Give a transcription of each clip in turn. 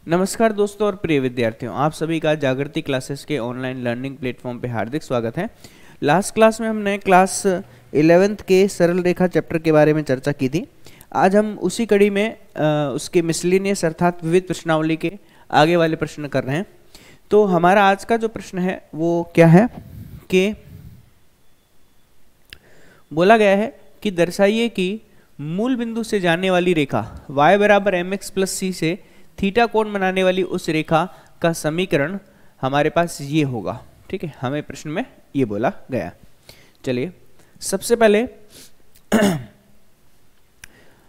नमस्कार दोस्तों और प्रिय विद्यार्थियों, आप सभी का जागृति क्लासेस के ऑनलाइन लर्निंग प्लेटफॉर्म पे हार्दिक स्वागत है। लास्ट क्लास में हमने क्लास 11th के सरल रेखा चैप्टर के बारे में चर्चा की थी। आज हम उसी कड़ी में उसके मिसलिनियस अर्थात विविध प्रश्नावली के आगे वाले प्रश्न कर रहे हैं। तो हमारा आज का जो प्रश्न है वो क्या है कि बोला गया है कि दर्शाइए कि मूल बिंदु से जाने वाली रेखा y बराबर mx प्लस c से थीटा कोण बनाने वाली उस रेखा का समीकरण हमारे पास ये होगा। ठीक है, हमें प्रश्न में ये बोला गया। चलिए सबसे पहले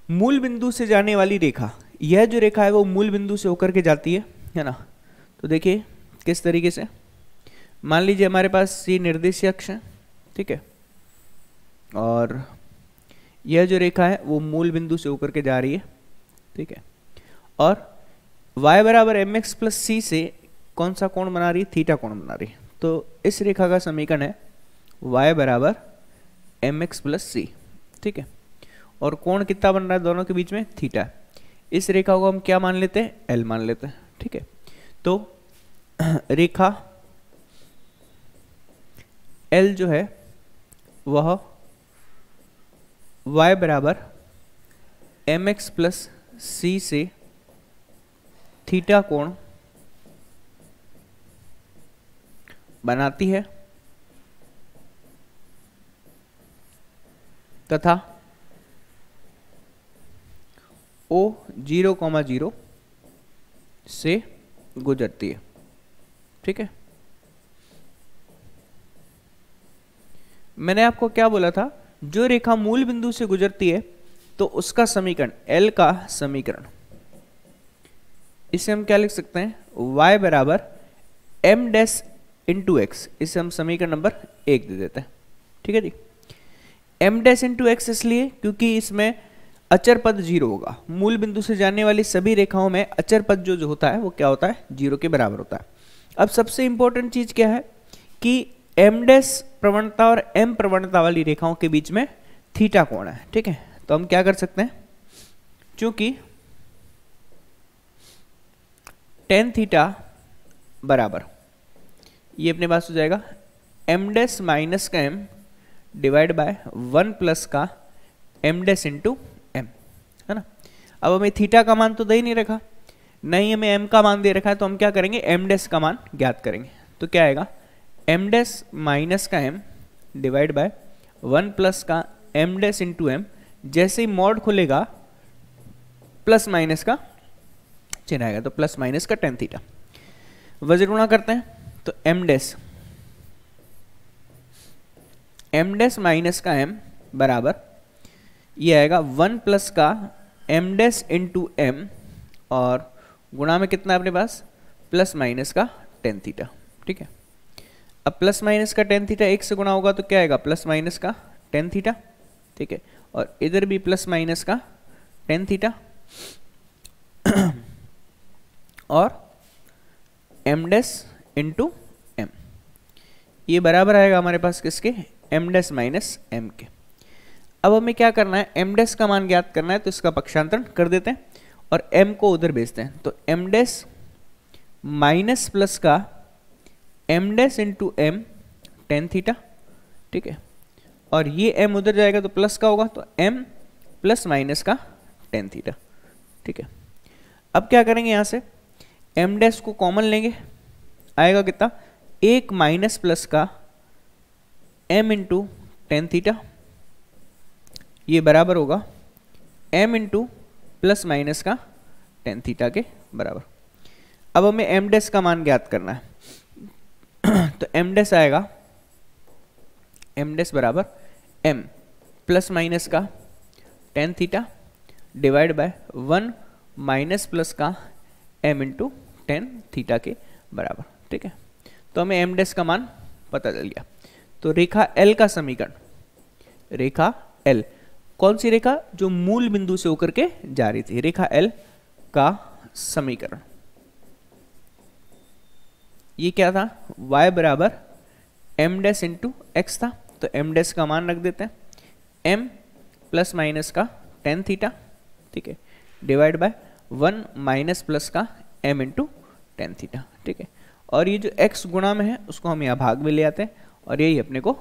मूल बिंदु से जाने वाली रेखा, यह जो रेखा है वो मूल बिंदु से होकर के जाती है ना। तो देखिए किस तरीके से, मान लीजिए हमारे पास ये निर्देशीय अक्ष है, ठीक है, और यह जो रेखा है वो मूल बिंदु से होकर के जा रही है, ठीक है, और y बराबर mx प्लस सी से कौन सा कोण बना रही है? थीटा कोण बना रही है। तो इस रेखा का समीकरण है y बराबर mx प्लस सी, ठीक है, और कोण कितना बन रहा है दोनों के बीच में? थीटा। इस रेखा को हम क्या मान लेते हैं? L मान लेते हैं, ठीक है। तो रेखा L जो है वह y बराबर mx प्लस सी से थीटा कोण बनाती है तथा O 0,0 से गुजरती है, ठीक है। मैंने आपको क्या बोला था? जो रेखा मूल बिंदु से गुजरती है तो उसका समीकरण L का समीकरण, इसे हम क्या लिख सकते हैं? y बराबर m डैश इंटू एक्स, इसे हम समीकरण नंबर 1 दे देते हैं, ठीक है जी। m डैश इंटू एक्स इसलिए क्योंकि इसमें अचर पद 0 होगा। मूल बिंदु से जाने वाली सभी रेखाओं में अचर पद जो होता है वो क्या होता है? 0 के बराबर होता है। अब सबसे इंपॉर्टेंट चीज क्या है कि m डैश प्रवणता और m प्रवणता वाली रेखाओं के बीच में थीटा कोण है, ठीक है। तो हम क्या कर सकते हैं, क्योंकि टेन थीटा बराबर ये अपने पास हो जाएगा m डैश माइनस का m डिवाइड बाय 1 प्लस का m डैश इंटू m, है ना। अब हमें थीटा का मान तो दे ही नहीं रखा, नहीं हमें m का मान दे रखा है, तो हम क्या करेंगे? m डैश का मान ज्ञात करेंगे। तो क्या आएगा? m डैश माइनस का m डिवाइड बाय 1 प्लस का m डैश इंटू m। जैसे ही मॉड खुलेगा प्लस माइनस का चिन्ह आएगा, तो प्लस माइनस का टेन थीटा। वज्र गुणा करते हैं तो m डैश माइनस का m बराबर ये आएगा 1 प्लस का m डैश इंटू m, और गुणा में कितना अपने पास? प्लस माइनस का टेन थीटा, ठीक है। अब प्लस माइनस का टेन थीटा 1 से गुणा होगा तो क्या आएगा? प्लस माइनस का टेन थीटा, ठीक है, और इधर भी प्लस माइनस का टेन थीटा और m डैश इंटू m, ये बराबर आएगा हमारे पास किसके? m डैश माइनस m के। अब हमें क्या करना है? m डैश का मान ज्ञात करना है, तो इसका पक्षांतरण कर देते हैं और m को उधर भेजते हैं। तो m डैश माइनस प्लस का m dash into m tan theta, ठीक है, और ये m उधर जाएगा तो प्लस का होगा, तो m प्लस माइनस का टेन थीटा, ठीक है। अब क्या करेंगे? यहां से m डैश को कॉमन लेंगे, आएगा कितना? 1 माइनस प्लस का m इंटू टेन थीटा, ये बराबर होगा m इंटू प्लस माइनस का टेन थीटा के बराबर। अब हमें m डैश का मान ज्ञात करना है तो m डैश आएगा m डैश बराबर m प्लस माइनस का tan theta divide by 1 minus plus का m इंटू टेन थीटा के बराबर, ठीक है। तो हमें m डैश का मान पता चल गया। तो रेखा L का समीकरण, रेखा L कौन सी रेखा? जो मूल बिंदु से होकर के जा रही थी, रेखा L का समीकरण ये क्या था? y बराबर m डैश इंटू एक्स था, तो m डैश का मान रख देते हैं m प्लस माइनस का टेन थीटा, ठीक है, डिवाइड बाय 1 माइनस प्लस का m इंटू टेन थीटा, ठीक है। और ये जो x गुणा में है उसको हम यहाँ भाग में ले आते हैं और यही अपने को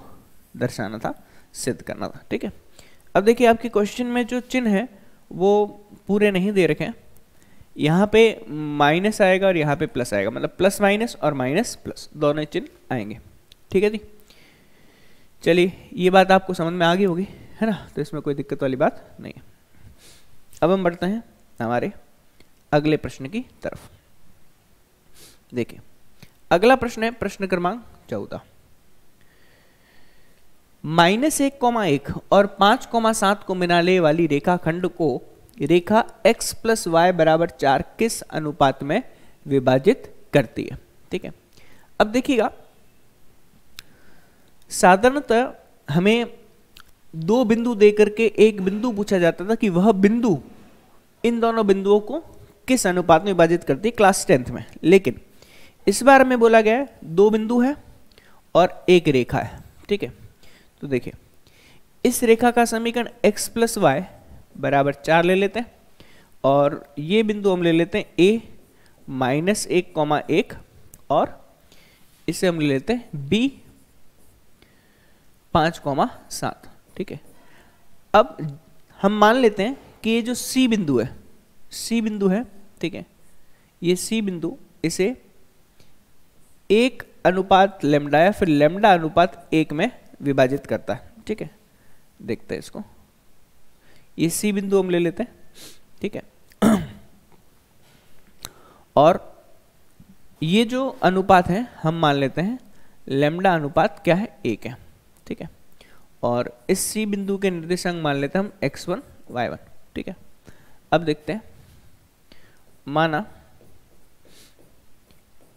दर्शाना था, सिद्ध करना था, ठीक है। अब देखिए आपके क्वेश्चन में जो चिन्ह है वो पूरे नहीं दे रखे हैं, यहाँ पे माइनस आएगा और यहाँ पे प्लस आएगा, मतलब प्लस माइनस और माइनस प्लस दोनों चिन्ह आएंगे, ठीक है जी। चलिए ये बात आपको समझ में आ गई होगी, है ना, तो इसमें कोई दिक्कत वाली बात नहीं है। अब हम बढ़ते हैं हमारे अगले प्रश्न की तरफ। देखिए अगला प्रश्न है प्रश्न क्रमांक 14। -1,1 और 5,7 को मिलाने वाली रेखाखंड को रेखा x प्लस वाई बराबर 4 किस अनुपात में विभाजित करती है, ठीक है। अब देखिएगा साधारणतः हमें दो बिंदु देकर के एक बिंदु पूछा जाता था कि वह बिंदु इन दोनों बिंदुओं को किस अनुपात में विभाजित करती है क्लास 10th में, लेकिन इस बार हमें बोला गया है दो बिंदु है और एक रेखा है, ठीक है। तो देखिए इस रेखा का समीकरण x प्लस वाई बराबर 4 ले लेते हैं और ये बिंदु हम ले लेते हैं a -1,1 और इसे हम ले लेते हैं b 5,7, ठीक है। अब हम मान लेते हैं कि ये जो c बिंदु है, ठीक है, ये c बिंदु इसे 1 अनुपात लेमडा या फिर लेमडा अनुपात 1 में विभाजित करता है, ठीक है। देखते हैं इसको, ये c बिंदु हम ले लेते हैं, ठीक है। और ये जो अनुपात है हम मान लेते हैं लेमडा अनुपात क्या है 1 है, ठीक है। और इस c बिंदु के निर्देशांक मान लेते हैं हम x1 y1, ठीक है। अब देखते हैं, माना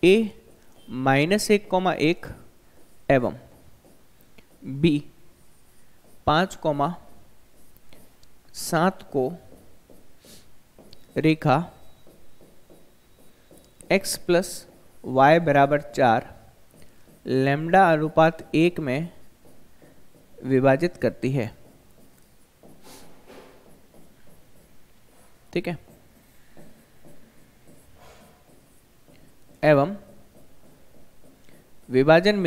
a -1,1 एवं b 5,7 को रेखा x प्लस वाई बराबर 4 लेमडा अनुपात 1 में विभाजित करती है, ठीक है। एवं विभाजन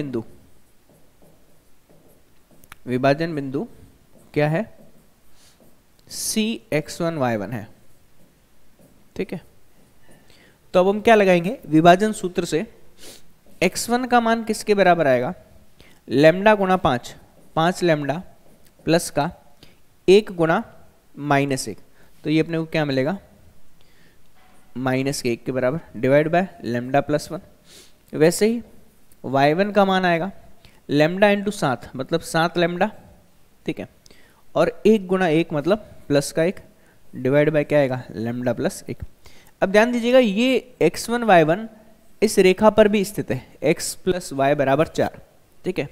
बिंदु क्या है c x1 y1 है, ठीक है। तो अब हम क्या लगाएंगे, विभाजन सूत्र से x1 का मान किसके बराबर आएगा, लेमडा गुणा 5 लेमडा प्लस का 1 गुणा -1, तो ये अपने को क्या मिलेगा -1 के बराबर डिवाइड बाय लेमडा प्लस 1। वैसे ही y1 का मान आएगा लेमडा इंटू 7 मतलब 7 लेमडा, ठीक है, और 1 गुणा 1 मतलब प्लस का 1 डिवाइड बाय क्या आएगा लेमडा प्लस 1। अब ध्यान दीजिएगा ये x1 y1 इस रेखा पर भी स्थित है x प्लस वाई बराबर 4, ठीक है।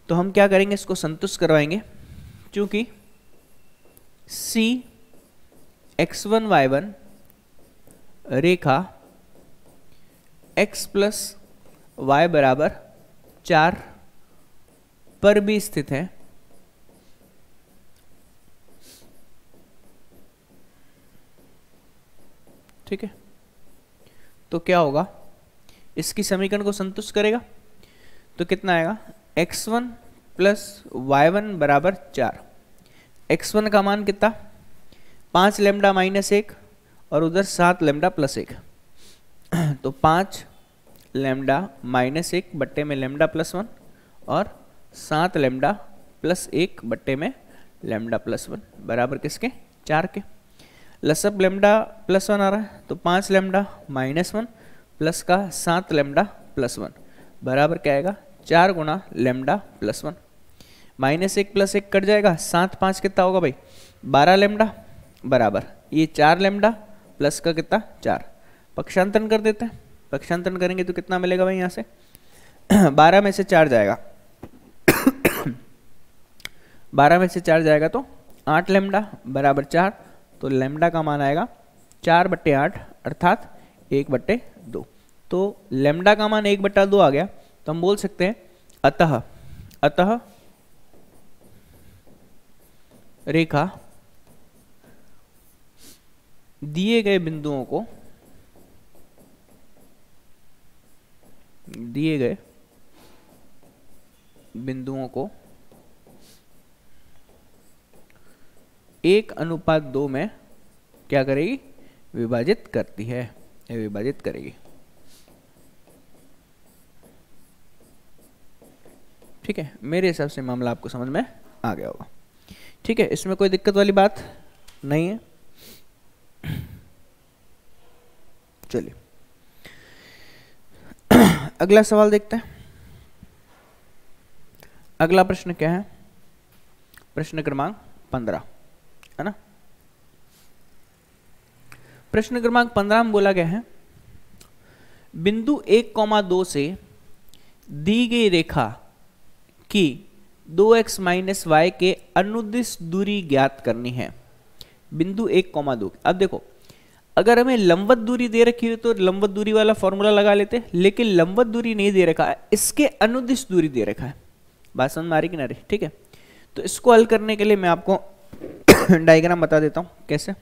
तो हम क्या करेंगे, इसको संतुष्ट करवाएंगे, क्योंकि c x1 y1 रेखा x प्लस वाई बराबर 4 पर भी स्थित है, ठीक है। तो क्या होगा, इसकी समीकरण को संतुष्ट करेगा, तो कितना आएगा x1 प्लस y1 बराबर 4। x1 का मान कितना 5 लेमडा -1 और उधर 7 लेमडा प्लस 1, तो 5 लेमडा -1 बट्टे में लेमडा प्लस 1 और 7 लेमडा प्लस 1 बट्टे में लेमडा प्लस 1 बराबर किसके 4 के। लसअप लेमडा प्लस 1 आ रहा है, तो 5 लेमडा -1 प्लस का 7 लेमडा प्लस 1 बराबर क्या आएगा 4 गुणा लेमडा प्लस 1। -1 प्लस 1 कट जाएगा, 7 5 कितना होगा भाई 12 लेमडा बराबर ये 4 लेमडा प्लस का कितना 4। पक्षांतरण कर देते हैं, पक्षांतरण करेंगे तो कितना मिलेगा भाई यहाँ से 12 में से 4 जाएगा 12 में से 4 जाएगा तो 8 लेमडा बराबर 4, तो लेमडा का मान आएगा 4/8 अर्थात 1/2। तो लेमडा का मान 1/2 आ गया, तो हम बोल सकते हैं अतः रेखा दिए गए बिंदुओं को दिए गए बिंदुओं को 1:2 में क्या करेगी, विभाजित करती है या विभाजित करेगी। ठीक है, मेरे हिसाब से मामला आपको समझ में आ गया होगा। ठीक है, इसमें कोई दिक्कत वाली बात नहीं है। चलिए अगला सवाल देखते हैं। अगला प्रश्न क्या है, प्रश्न क्रमांक 15 है ना। प्रश्न क्रमांक 15 में बोला गया है बिंदु 1,2 से दी गई रेखा की 2x माइनस वाई के अनुदिश दूरी ज्ञात करनी है। बिंदु 1,2, अब देखो अगर हमें लंबवत दूरी दे रखी है तो लंबवत दूरी वाला फॉर्मूला लगा लेते, लेकिन लंबवत दूरी नहीं दे रखा है, इसके अनुदिश दूरी दे रखा है। बात समझ में आ रही कि ना रही? ठीक है, तो इसको हल करने के लिए मैं आपको डायग्राम बता देता हूं कैसे।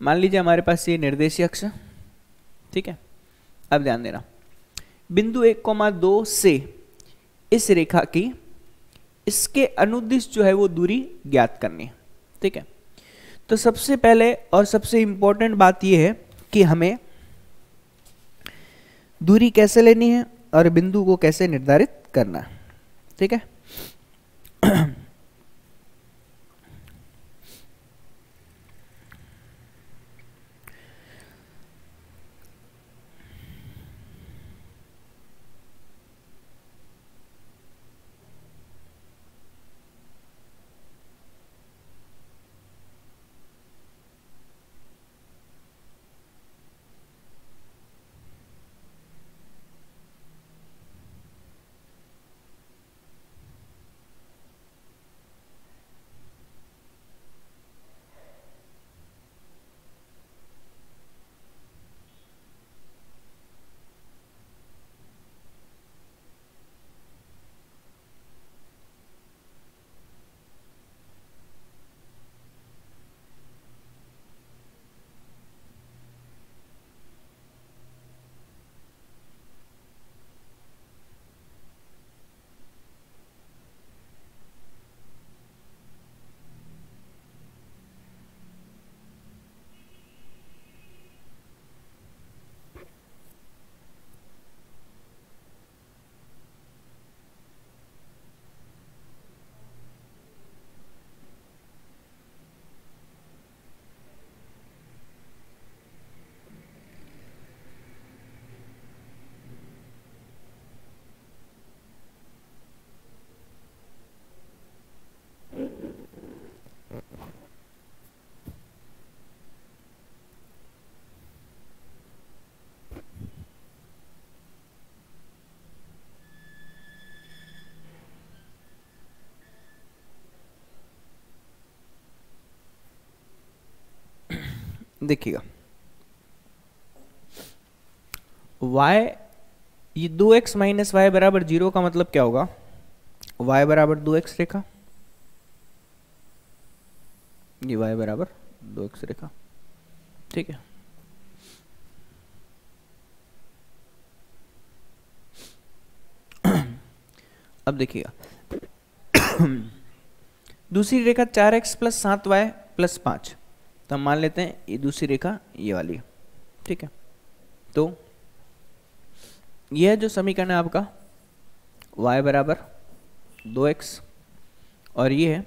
मान लीजिए हमारे पास ये निर्देशीय अक्ष है, ठीक है। अब ध्यान देना, बिंदु 1,2 से इस रेखा की इसके अनुदिश जो है वो दूरी ज्ञात करनी है, ठीक है। तो सबसे पहले और सबसे इंपॉर्टेंट बात यह है कि हमें दूरी कैसे लेनी है और बिंदु को कैसे निर्धारित करना है, ठीक है। देखिएगा y, ये 2x माइनस वाई बराबर 0 का मतलब क्या होगा, y बराबर 2x रेखा, ये y बराबर 2x रेखा, ठीक है। अब देखिएगा दूसरी रेखा 4x प्लस 7y प्लस 5, तो हम मान लेते हैं ये दूसरी रेखा ये वाली है, ठीक है। तो यह जो समीकरण है आपका y बराबर 2x और ये है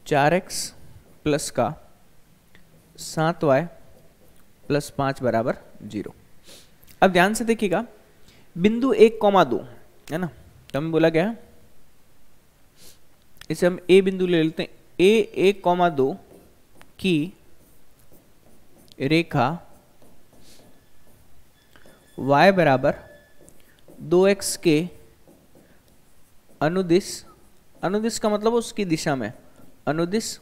4x प्लस का 7y प्लस 5 बराबर 0। अब ध्यान से देखिएगा बिंदु 1,2 है ना, तो हमें बोला गया है इसे हम a बिंदु ले लेते हैं। a 1,2 की रेखा y बराबर 2x के अनुदिश, अनुदिश का मतलब उसकी दिशा में, अनुदिश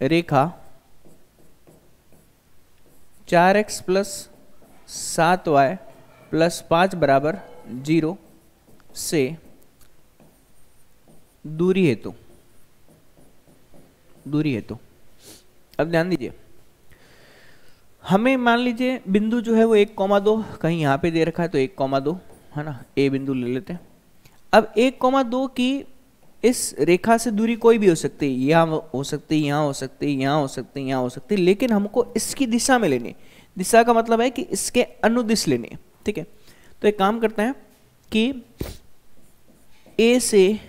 रेखा 4x प्लस 7y प्लस 5 बराबर 0 से दूरी हेतु, दूरी हेतु। अब ध्यान दीजिए हमें मान लीजिए बिंदु जो है वो 1,2 कहीं यहाँ पे दे रखा है, तो 1,2 है ना, ए बिंदु ले लेते हैं। अब 1,2 की इस रेखा से दूरी कोई भी हो सकती है, यहाँ हो सकती है, यहाँ हो सकती है, यहाँ हो सकती है, यहाँ हो सकती है, लेकिन हमको इसकी दिशा में लेनी। दिशा का मतलब है कि इसके अनुदिश लेनी, ठीक है। तो एक काम करते हैं कि ए से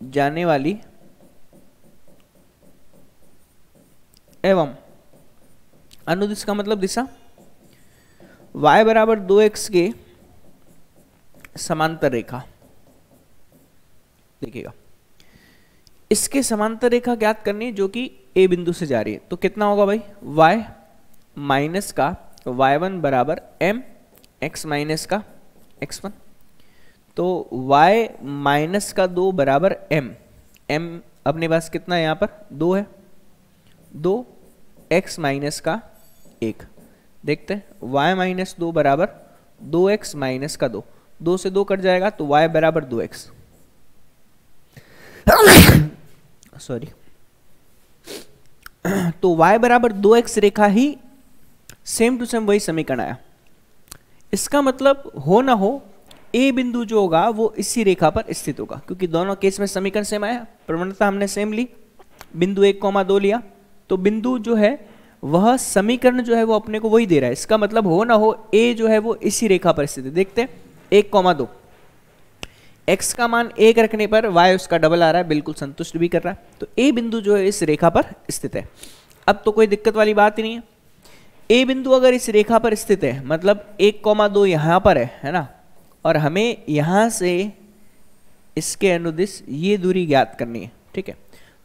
जाने वाली एवं अनुदिश का मतलब दिशा y बराबर 2x के समांतर रेखा, देखिएगा इसके समांतर रेखा ज्ञात करनी है जो कि a बिंदु से जा रही है। तो कितना होगा भाई, y माइनस का y1 बराबर m x माइनस का x1। तो y माइनस का 2 बराबर m अपने पास कितना है, यहाँ पर 2 है, 2 x माइनस का 1। देखते हैं y माइनस 2 बराबर 2x माइनस का 2, 2 से 2 कट जाएगा तो y बराबर 2x सॉरी। तो y बराबर 2x रेखा ही सेम टू सेम वही समीकरण आया। इसका मतलब हो ना हो a बिंदु जो होगा वो इसी रेखा पर स्थित होगा, क्योंकि दोनों केस में समीकरण सेम आया, प्रवणता हमने सेम ली, बिंदु 1,2 लिया, तो बिंदु जो है वह समीकरण जो है वो अपने को वही दे रहा है। इसका मतलब हो ना हो a जो है वो इसी रेखा पर स्थित है। देखते हैं 1,2, x का मान 1 रखने पर y उसका डबल आ रहा है, बिल्कुल संतुष्ट भी कर रहा है। तो a बिंदु जो है इस रेखा पर स्थित है। अब तो कोई दिक्कत वाली बात ही नहीं है। a बिंदु अगर इस रेखा पर स्थित है मतलब 1,2 यहाँ पर है ना, और हमें यहाँ से इसके अनुदिश ये दूरी ज्ञात करनी है, ठीक है।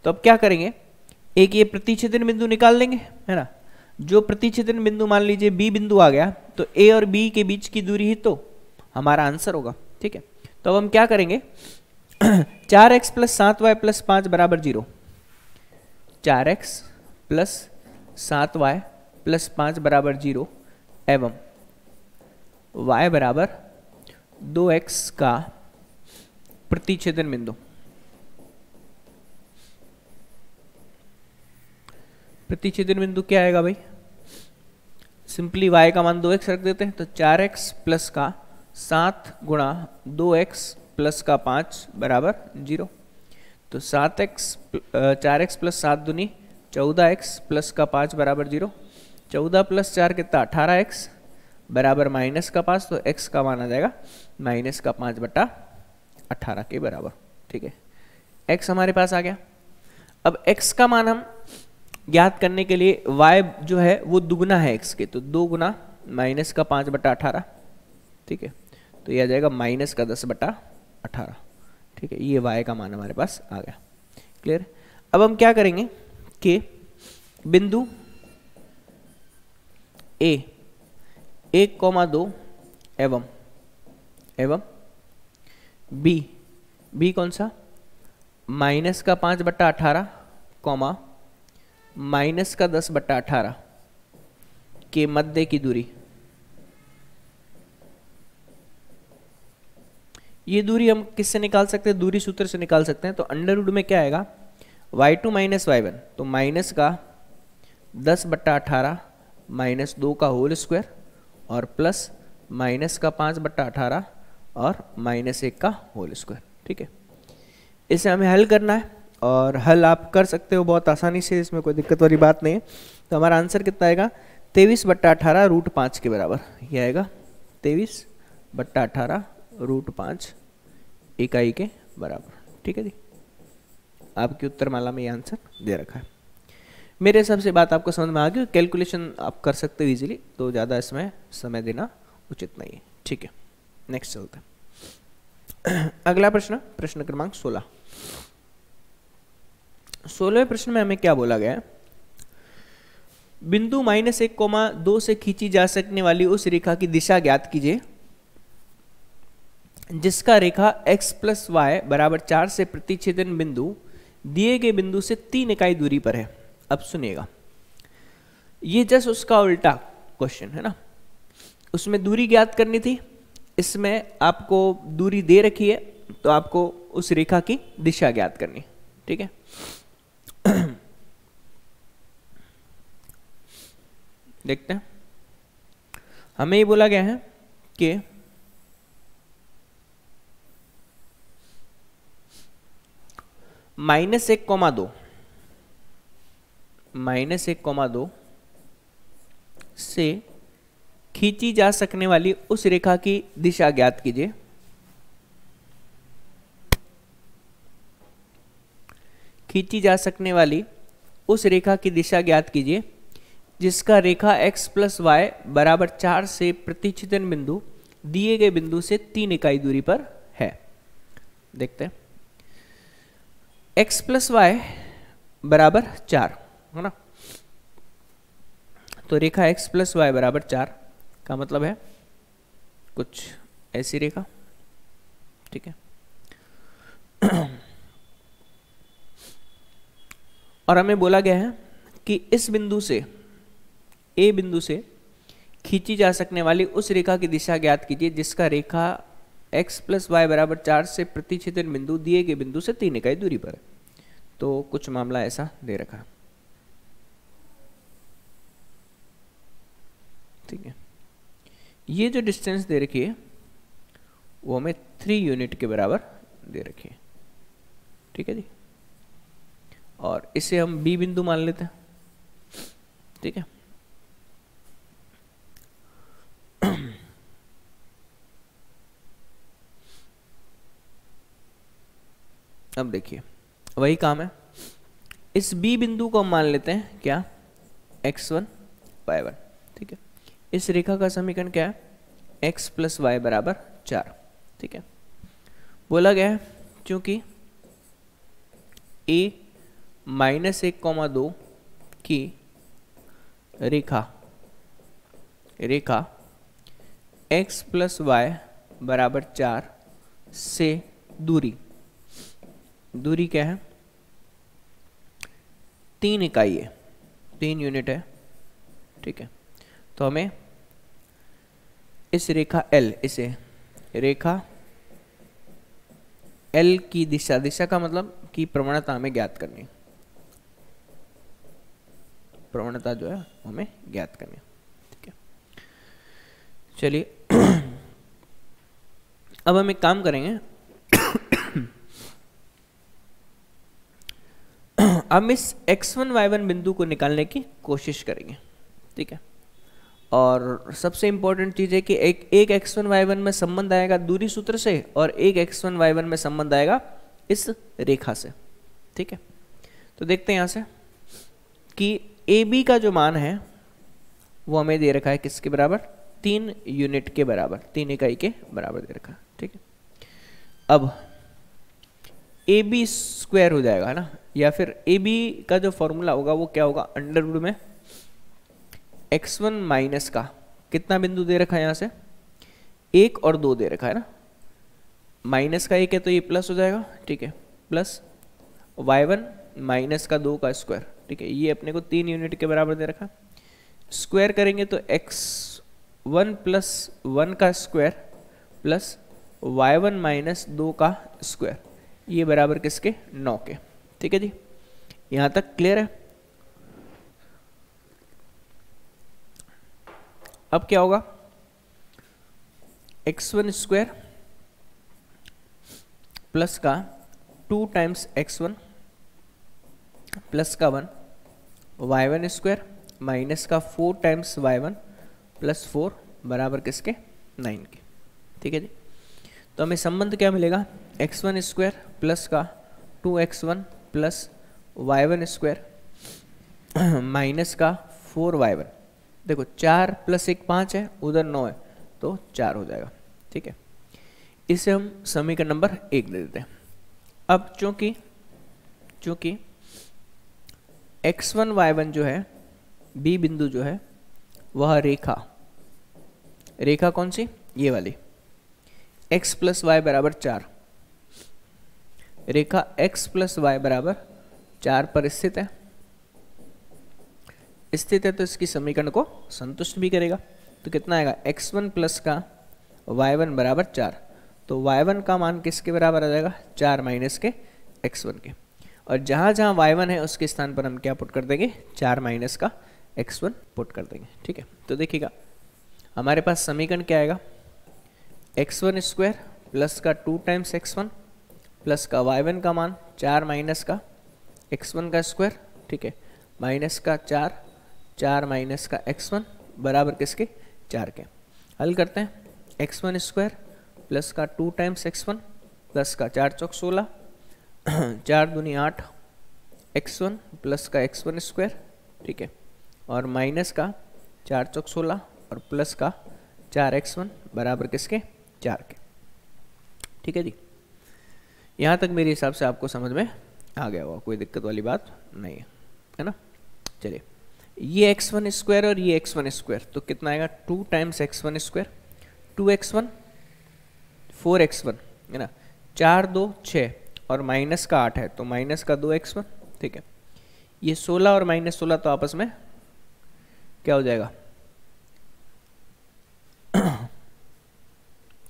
तो अब क्या करेंगे, एक ये प्रतिच्छेदन बिंदु निकाल लेंगे, है ना। जो प्रतिच्छेदन बिंदु मान लीजिए b बिंदु आ गया, तो a और b के बीच की दूरी ही तो हमारा आंसर होगा, ठीक है। तो अब हम क्या करेंगे 4x प्लस 7y प्लस 5 बराबर 0, 4x प्लस 7y प्लस 5 बराबर 0 एवं y बराबर 2x का प्रतिच्छेदन बिंदु। प्रतिच्छेदन बिंदु क्या आएगा भाई, सिंपली y का मान 2x रख देते हैं, तो 4x प्लस का 7 गुणा 2x प्लस का 5 बराबर 0। तो 4x प्लस 7 दूनी 14x प्लस का 5 बराबर 0, 14 प्लस 4 कितना 18x बराबर माइनस का 5, तो x का मान आ जाएगा माइनस का 5/18 के बराबर, ठीक है। x हमारे पास आ गया। अब x का मान हम ज्ञात करने के लिए y जो है वो दुगुना है x के, तो 2 गुना माइनस का 5/18, ठीक है। तो ये आ जाएगा माइनस का 10/18, ठीक है। ये y का मान हमारे पास आ गया, क्लियर। अब हम क्या करेंगे कि बिंदु a 1,2 एवं b कौन सा, माइनस का 5/18 कॉमा माइनस का 10/18 के मध्य की दूरी। ये दूरी हम किससे निकाल सकते हैं, दूरी सूत्र से निकाल सकते हैं। तो अंडर रूट में क्या आएगा, y2 माइनस y1, तो माइनस का 10/18 माइनस 2 का होल स्क्वायर और प्लस माइनस का 5/18 और माइनस 1 का होल स्क्वायर, ठीक है। इसे हमें हल करना है और हल आप कर सकते हो बहुत आसानी से, इसमें कोई दिक्कत वाली बात नहीं है। तो हमारा आंसर कितना आएगा 23/18 रूट 5 के बराबर। यह आएगा 23/18 रूट 5 इकाई के बराबर, ठीक है जी। आपकी उत्तरमाला में ये आंसर दे रखा है। मेरे हिसाब से बात आपको समझ में आ गई। कैलकुलेशन आप कर सकते हो इजीली, तो ज़्यादा इसमें समय देना उचित नहीं है, ठीक है। नेक्स्ट चलते हैं। अगला प्रश्न, प्रश्न क्रमांक 16। 16वें प्रश्न में हमें क्या बोला गया है, बिंदु -1,2 से खींची जा सकने वाली उस रेखा की दिशा ज्ञात कीजिए जिसका रेखा x प्लस वाई बराबर 4 से प्रतिच्छेदन बिंदु दिए गए बिंदु से 3 इकाई दूरी पर है। अब सुनिएगा, ये जस्ट उसका उल्टा क्वेश्चन है ना। उसमें दूरी ज्ञात करनी थी, इसमें आपको दूरी दे रखी है तो आपको उस रेखा की दिशा ज्ञात करनी, ठीक है। देखते हैं, हमें ये बोला गया है कि -1,2 -1,2 से खींची जा सकने वाली उस रेखा की दिशा ज्ञात कीजिए खींची जा सकने वाली उस रेखा की दिशा ज्ञात कीजिए जिसका रेखा x + y = 4 से प्रतिच्छेदन बिंदु दिए गए बिंदु से 3 इकाई दूरी पर है। देखते हैं, x + y = 4 है ना, तो रेखा x + y = 4 का मतलब है कुछ ऐसी रेखा, ठीक है। और हमें बोला गया है कि इस बिंदु से, A बिंदु से खींची जा सकने वाली उस रेखा की दिशा ज्ञात कीजिए जिसका रेखा x + y = 4 से प्रतिच्छेदन बिंदु दिए गए बिंदु से 3 इकाई दूरी पर है। तो कुछ मामला ऐसा दे रखा है, ठीक है। ये जो डिस्टेंस दे रखी है वो हमें 3 यूनिट के बराबर दे रखी है, ठीक है जी। और इसे हम B बिंदु मान लेते हैं, ठीक है। अब देखिए वही काम है, इस B बिंदु को हम मान लेते हैं क्या, x1 y1, ठीक है। इस रेखा का समीकरण क्या है, x + y = 4, ठीक है। बोला गया है क्योंकि A -1,2 की रेखा x + y = 4 से दूरी क्या है, 3 इकाई है, 3 यूनिट है, ठीक है। तो हमें इस रेखा L, इसे रेखा L की दिशा का मतलब कि प्रवणता हमें ज्ञात करनी है, प्रवणता जो है हमें ज्ञात करनी है, ठीक है। चलिए अब हम एक काम करेंगे, हम इस x1 y1 बिंदु को निकालने की कोशिश करेंगे, ठीक है। और सबसे इंपॉर्टेंट चीज है कि एक x1 y1 में संबंध आएगा दूरी सूत्र से और एक x1 y1 में संबंध आएगा इस रेखा से, ठीक है। तो देखते हैं यहां से कि AB का जो मान है वो हमें दे रखा है किसके बराबर, 3 यूनिट के बराबर, 3 इकाई के बराबर दे रखा है, ठीक है। अब AB² हो जाएगा, है ना, या फिर AB का जो फॉर्मूला होगा वो क्या होगा, √ में x1 माइनस का कितना बिंदु दे रखा है यहाँ से, 1 और 2 दे रखा है ना, माइनस का 1 है तो ये प्लस हो जाएगा, ठीक है, प्लस y1 माइनस का 2 का स्क्वायर, ठीक है। ये अपने को 3 यूनिट के बराबर दे रखा, स्क्वायर करेंगे तो x1 + 1 का स्क्वायर प्लस y1 - 2 का स्क्वायर, ये बराबर किसके, 9 के, ठीक है जी। यहां तक क्लियर है। अब क्या होगा, x1² प्लस का 2 टाइम्स x1 प्लस का 1, y1² माइनस का 4 टाइम्स y1 प्लस 4 बराबर किसके, 9 के, ठीक है जी। तो हमें संबंध क्या मिलेगा, x1² प्लस का 2x1 प्लस y1² माइनस का 4y1, देखो 4 + 1 5 है, उधर 9 है तो 4 हो जाएगा, ठीक है। इसे हम समीकरण नंबर 1 दे देते हैं। अब चूंकि x1 y1 जो है, B बिंदु जो है वह रेखा कौन सी, ये वाली x + y = 4, रेखा x + y = 4 पर स्थित है, तो इसकी समीकरण को संतुष्ट भी करेगा। तो कितना आएगा, x1 प्लस का y1 = 4, तो y1 का मान किसके बराबर आ जाएगा, 4 माइनस के x1 के, और जहां जहां y1 है उसके स्थान पर हम क्या पुट कर देंगे, 4 माइनस का x1 पुट कर देंगे। ठीक है, तो देखिएगा हमारे पास समीकरण क्या आएगा, x1 स्क्वायर प्लस का 2 टाइम्स x1 प्लस का y1 का मान 4 माइनस का x1 का स्क्वायर, ठीक है, माइनस का 4 माइनस का x1 बराबर किसके 4 के। हल करते हैं, x1 स्क्वायर प्लस का 2 टाइम्स x1 प्लस का 4 चौक 16, 4 दूनी 8, x1 प्लस का x1 स्क्वायर, ठीक है, और माइनस का 4 चौक 16 और प्लस का 4x1 बराबर किसके 4 के। ठीक है जी, यहाँ तक मेरे हिसाब से आपको समझ में आ गया होगा, कोई दिक्कत वाली बात नहीं है ना। चलिए, ये x1 स्क्वायर और ये x1 स्क्वायर, तो कितना आएगा 2 times x1 square, 2x1 4x1 है ना, 4 2 6 और माइनस का 8 है तो माइनस का 2x1। ठीक है, ये 16 और माइनस 16 तो आपस में क्या हो जाएगा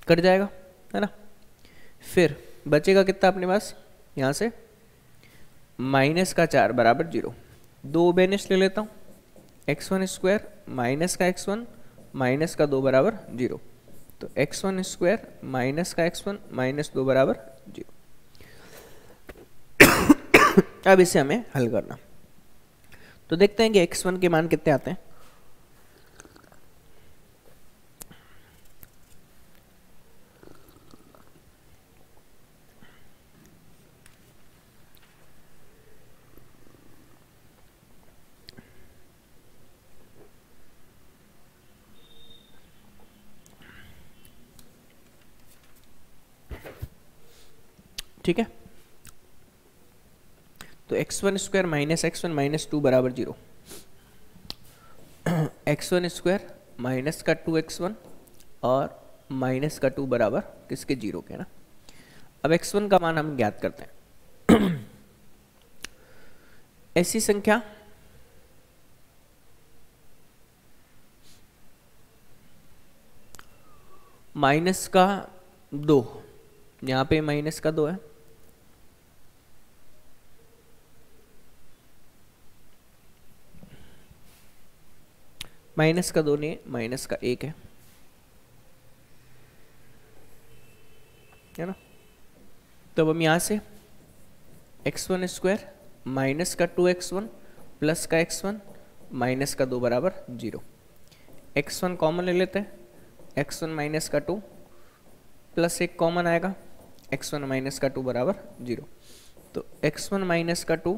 कट जाएगा है ना। फिर बचेगा कितना अपने पास, यहाँ से माइनस का 4 बराबर 0, 2 बेनिश ले लेता हूँ, x1 स्क्वायर माइनस का x1 माइनस का 2 बराबर 0, तो x1 स्क्वायर माइनस का x1 माइनस 2 बराबर 0। अब इसे हमें हल करना, तो देखते हैं कि x1 के मान कितने आते हैं। ठीक है, तो x1 square minus x1 minus 2 बराबर 0, x1 स्क्वायर माइनस का 2x1 और माइनस का 2 बराबर किसके 0 के ना। अब x1 का मान हम ज्ञात करते हैं। ऐसी संख्या माइनस का 2, यहाँ पे माइनस का 2 है, माइनस का 2 नहीं, माइनस का 1 है ना। तो अब हम यहाँ से x1 स्क्वायर माइनस का 2x1 प्लस का x1 माइनस का 2 बराबर 0, x1 कॉमन ले लेते हैं, x1 माइनस का 2 प्लस 1 कॉमन आएगा, x1 माइनस का 2 बराबर 0, तो x1 माइनस का 2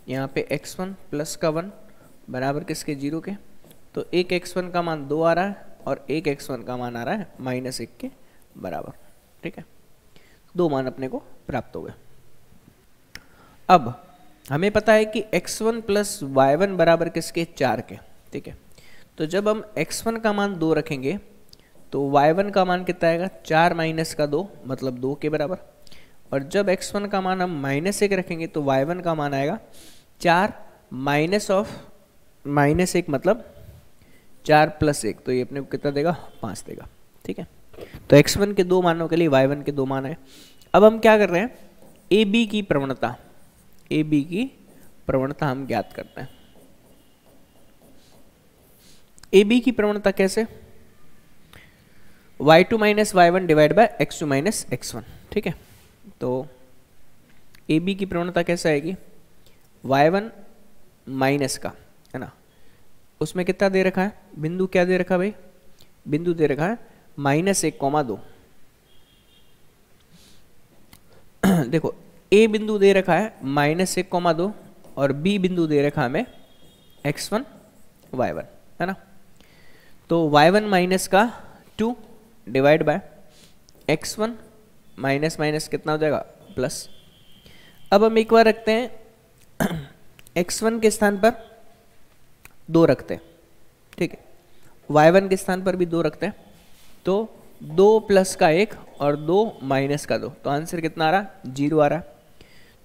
यहाँ पे x1 प्लस का 1 बराबर किसके 0 के। तो एक x1 का मान 2 आ रहा है और एक x1 का मान आ रहा है -1 के बराबर। ठीक है, 2 मान अपने को प्राप्त हो गए। अब हमें पता है कि x1 प्लस y1 बराबर किसके 4 के। ठीक है, तो जब हम x1 का मान 2 रखेंगे तो y1 का मान कितना आएगा 4 माइनस का 2 मतलब 2 के बराबर, और जब x1 का मान हम -1 रखेंगे तो y1 का मान आएगा 4 माइनस ऑफ -1 मतलब 4 प्लस 1, तो ये अपने को कितना देगा 5 देगा। ठीक है, तो x1 के 2 मानों के लिए y1 के 2 मान है। अब हम क्या कर रहे हैं, AB की प्रवणता हम ज्ञात करते हैं। AB की प्रवणता कैसे, y2 minus y1 divide by x2 minus x1। ठीक है, तो AB की प्रवणता कैसे आएगी, y1 माइनस का है ना, उसमें कितना दे रखा है, बिंदु क्या दे रखा है भाई, बिंदु दे रखा है -1,2। देखो A बिंदु दे रखा है -1,2 और B बिंदु दे रखा है हमें x1 y1 है ना। तो y1 माइनस का 2 divide by x1 minus minus कितना हो जाएगा प्लस। अब हम एक बार रखते हैं x1 के स्थान पर 2 रखते हैं, ठीक है, y1 के स्थान पर भी 2 रखते हैं, तो 2 प्लस का 1 और 2 माइनस का 2, तो आंसर कितना आ रहा है 0 आ रहा है।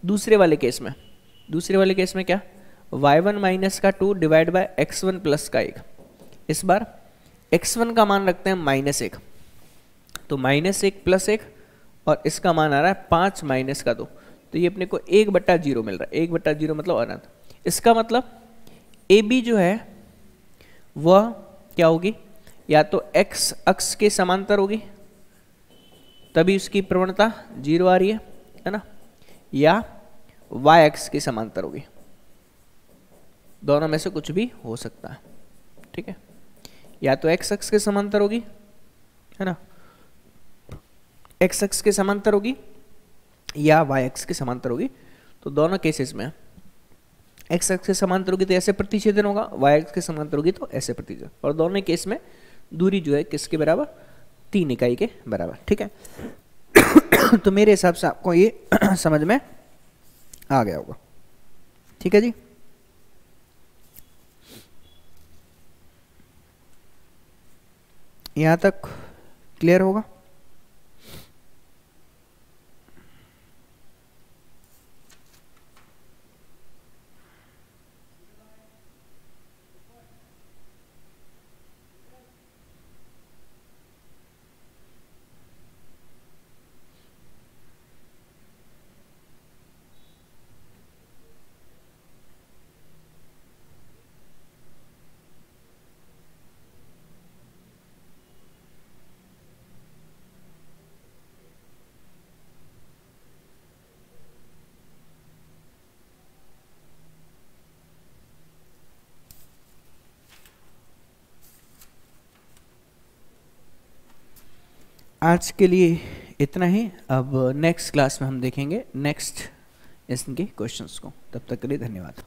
दूसरे वाले केस में क्या, y1 माइनस का 2 डिवाइड बाय x1 प्लस का 1, इस बार x1 का मान रखते हैं -1, तो -1 प्लस 1 और इसका मान आ रहा है 5 माइनस का 2, तो ये अपने को 1/0 मिल रहा है। 1/0 मतलब अनंत। इसका मतलब ए बी जो है वह क्या होगी, या तो एक्स अक्ष के समांतर होगी, तभी उसकी प्रवणता 0 आ रही है ना, या वाई एक्स के समांतर होगी। दोनों में से कुछ भी हो सकता है, ठीक है। या तो एक्स अक्ष के समांतर होगी, है ना, एक्स अक्ष के समांतर होगी, या वाई एक्स के समांतर होगी। तो दोनों केसेस में एक्स अक्ष के समांतर होगी तो ऐसे प्रतिच्छेदन होगा, वाई एक्स के समांतर होगी तो ऐसे प्रतिच्छेदन, और दोनों केस में दूरी जो है किसके बराबर, 3 इकाई के बराबर, ठीक है। तो मेरे हिसाब से आपको ये समझ में आ गया होगा, ठीक है जी। यहां तक क्लियर होगा। आज के लिए इतना ही। अब नेक्स्ट क्लास में हम देखेंगे नेक्स्ट इसके क्वेश्चंस को। तब तक के लिए धन्यवाद।